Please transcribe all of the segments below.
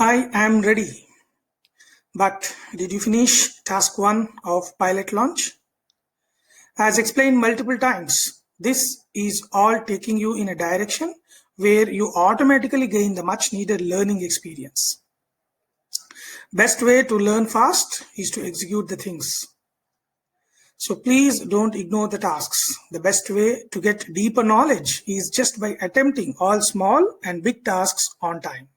I am ready. But did you finish task 1 of pilot launch? As explained multiple times, this is all taking you in a direction where you automatically gain the much needed learning experience. Best way to learn fast is to execute the things. So please don't ignore the tasks. The best way to get deeper knowledge is just by attempting all small and big tasks on time.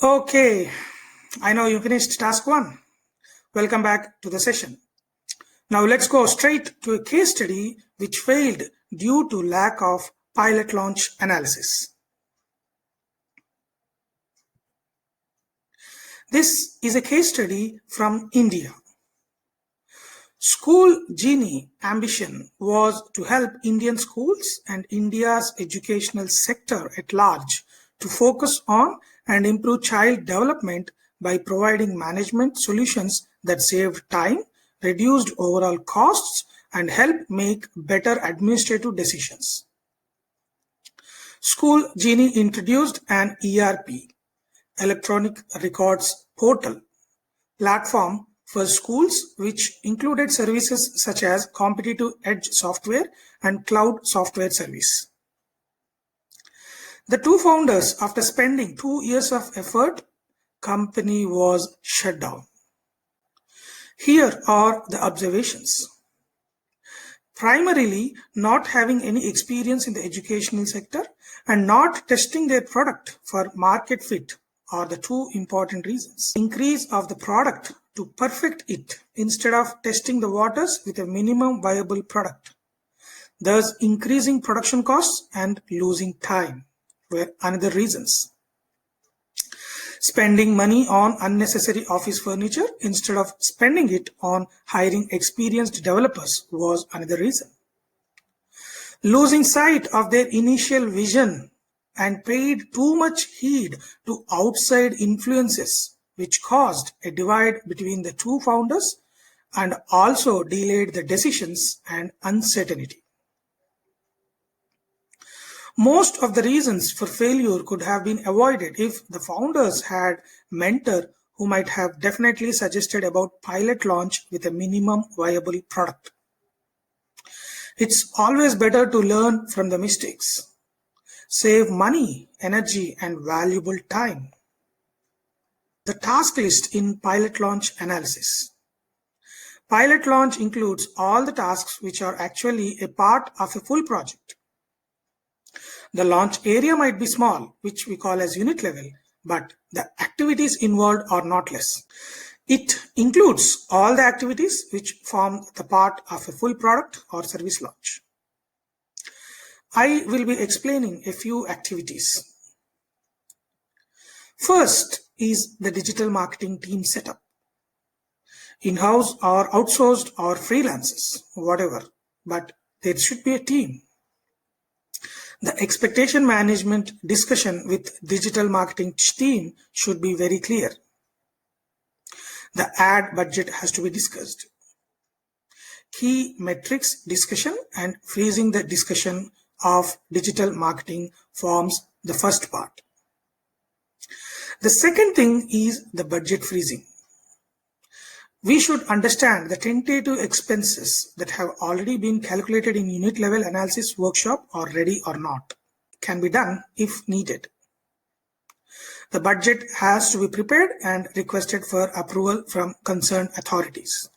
Okay, I know you finished task 1. Welcome back to the session. Now let's go straight to a case study which failed due to lack of pilot launch analysis. This is a case study from India. School Genie ambition was to help Indian schools and India's educational sector at large to focus on and improve child development by providing management solutions that saved time, reduced overall costs, and helped make better administrative decisions. School Genie introduced an ERP, Electronic Records Portal, platform for schools, which included services such as competitive edge software and cloud software service. The two founders, after spending 2 years of effort, company was shut down. Here are the observations. Primarily, not having any experience in the educational sector and not testing their product for market fit are the two important reasons. Increase of the product to perfect it instead of testing the waters with a minimum viable product, thus increasing production costs and losing time were another reasons. Spending money on unnecessary office furniture instead of spending it on hiring experienced developers was another reason. Losing sight of their initial vision and paid too much heed to outside influences, which caused a divide between the two founders and also delayed the decisions and uncertainty. Most of the reasons for failure could have been avoided if the founders had mentor who might have definitely suggested about pilot launch with a minimum viable product. It's always better to learn from the mistakes. Save money, energy, and valuable time. The task list in pilot launch analysis. Pilot launch includes all the tasks which are actually a part of a full project. The launch area might be small, which we call as unit level, but the activities involved are not less. It includes all the activities which form the part of a full product or service launch. I will be explaining a few activities. First is the digital marketing team setup. In-house or outsourced or freelancers, whatever, but there should be a team. The expectation management discussion with digital marketing team should be very clear. The ad budget has to be discussed. Key metrics discussion and freezing the discussion of digital marketing forms the first part. The second thing is the budget freezing. We should understand the tentative expenses that have already been calculated in unit level analysis workshop are ready or not. It can be done if needed. The budget has to be prepared and requested for approval from concerned authorities.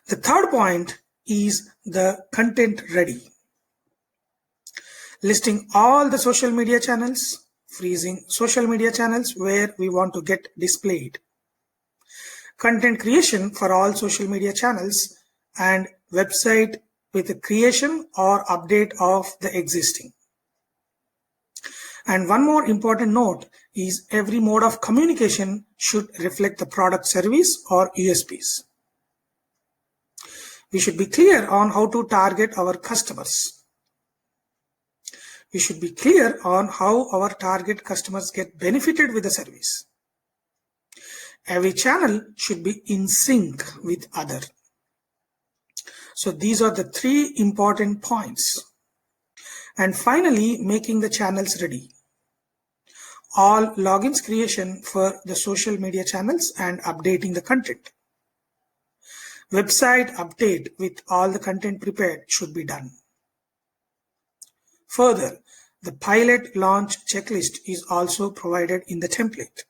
The third point is the content ready. Listing all the social media channels, freezing social media channels where we want to get displayed. Content creation for all social media channels and website with a creation or update of the existing. And one more important note is every mode of communication should reflect the product service or USPs. We should be clear on how to target our customers. We should be clear on how our target customers get benefited with the service. Every channel should be in sync with other. So these are the 3 important points. And finally, making the channels ready. All logins creation for the social media channels and updating the content. Website update with all the content prepared should be done. Further, the pilot launch checklist is also provided in the template.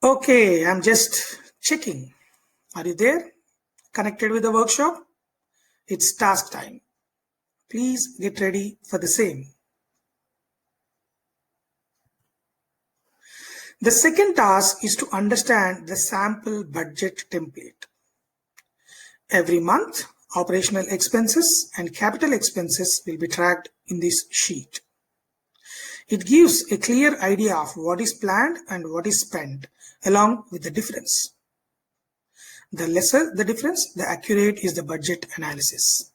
Okay, I'm just checking. Are you there? Connected with the workshop? It's task time. Please get ready for the same. The second task is to understand the sample budget template. Every month, operational expenses and capital expenses will be tracked in this sheet. It gives a clear idea of what is planned and what is spent, along with the difference. The lesser the difference, the accurate is the budget analysis.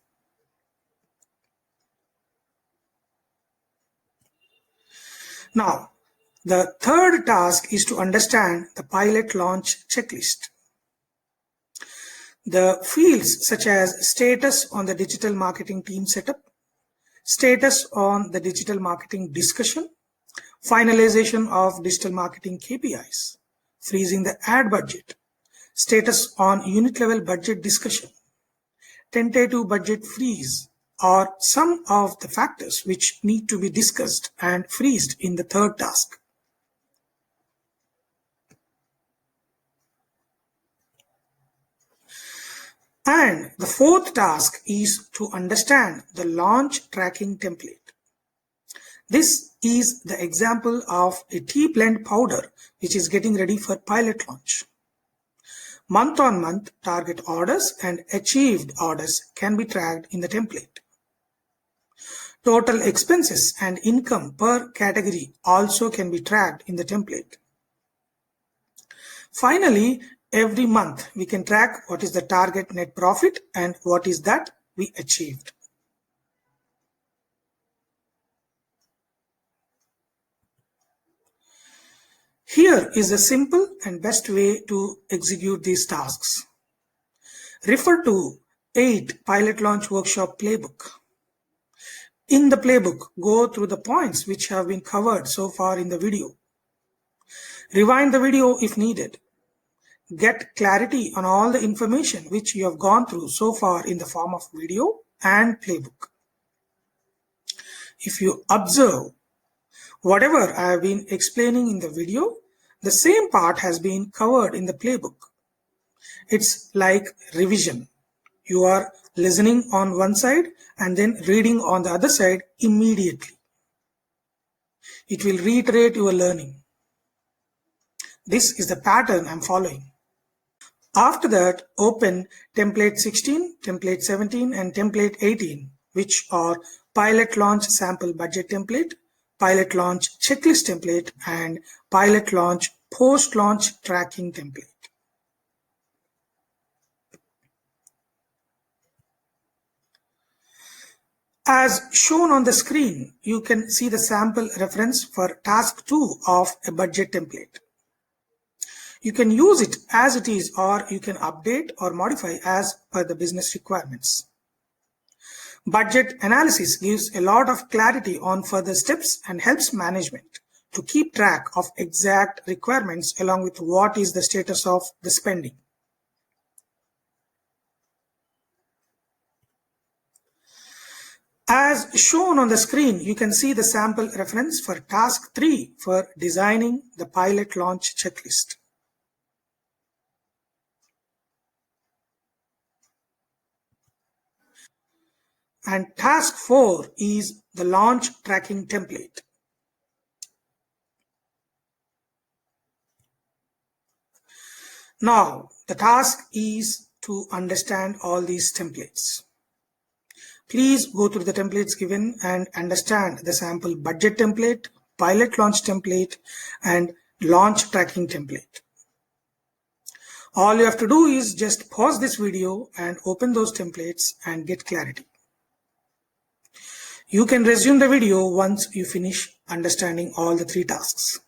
Now, the third task is to understand the pilot launch checklist. The fields such as status on the digital marketing team setup, status on the digital marketing discussion, finalization of digital marketing KPIs, freezing the ad budget, status on unit level budget discussion, tentative budget freeze are some of the factors which need to be discussed and freezed in the third task. And the fourth task is to understand the launch tracking template. This is the example of a tea blend powder which is getting ready for pilot launch. Month on month, target orders and achieved orders can be tracked in the template. Total expenses and income per category also can be tracked in the template. Finally, every month we can track what is the target net profit and what is that we achieved. Here is a simple and best way to execute these tasks. Refer to 8 Pilot Launch Workshop Playbook. In the playbook, go through the points which have been covered so far in the video. Rewind the video if needed. Get clarity on all the information which you have gone through so far in the form of video and playbook. If you observe, whatever I have been explaining in the video, the same part has been covered in the playbook. It's like revision. You are listening on one side and then reading on the other side immediately. It will reiterate your learning. This is the pattern I'm following. After that, open template 16, template 17, and template 18, which are pilot launch sample budget template, pilot launch checklist template, and pilot launch post-launch tracking template. As shown on the screen, you can see the sample reference for task 2 of a budget template. You can use it as it is, or you can update or modify as per the business requirements. Budget analysis gives a lot of clarity on further steps and helps management to keep track of exact requirements along with what is the status of the spending. As shown on the screen, you can see the sample reference for task 3 for designing the pilot launch checklist. And task 4 is the launch tracking template. Now, the task is to understand all these templates. Please go through the templates given and understand the sample budget template, pilot launch template, and launch tracking template. All you have to do is just pause this video and open those templates and get clarity. You can resume the video once you finish understanding all the 3 tasks.